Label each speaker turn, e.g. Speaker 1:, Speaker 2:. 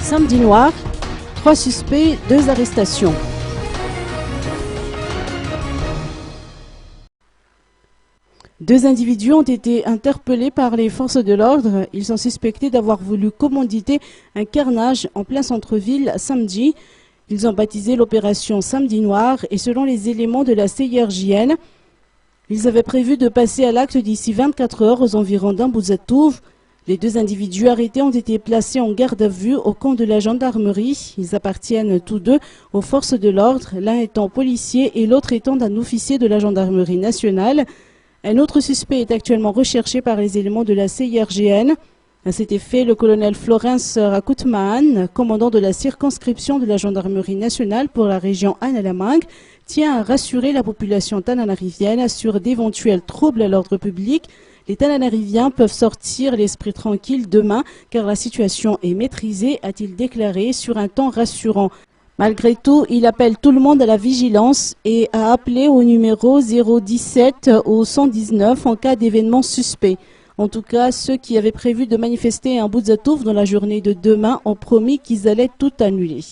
Speaker 1: Samedi noir, 3 suspects, 2 arrestations. Deux individus ont été interpellés par les forces de l'ordre. Ils sont suspectés d'avoir voulu commanditer un carnage en plein centre-ville samedi. Ils ont baptisé l'opération Samedi Noir et selon les éléments de la CIRJN, ils avaient prévu de passer à l'acte d'ici 24 heures aux environs d'Ambouzatouf. Les 2 individus arrêtés ont été placés en garde à vue au camp de la gendarmerie. Ils appartiennent tous 2 aux forces de l'ordre, l'un étant policier et l'autre étant un officier de la gendarmerie nationale. Un autre suspect est actuellement recherché par les éléments de la CIRJN. À cet effet, le colonel Florence Rakoutman, commandant de la circonscription de la gendarmerie nationale pour la région Anne-Alamangue, tient à rassurer la population tananarivienne sur d'éventuels troubles à l'ordre public. Les Tananariviens peuvent sortir l'esprit tranquille demain car la situation est maîtrisée, a-t-il déclaré sur un ton rassurant. Malgré tout, il appelle tout le monde à la vigilance et à appeler au numéro 017 ou 119 en cas d'événement suspect. En tout cas, ceux qui avaient prévu de manifester à Ambouzatouf dans la journée de demain ont promis qu'ils allaient tout annuler.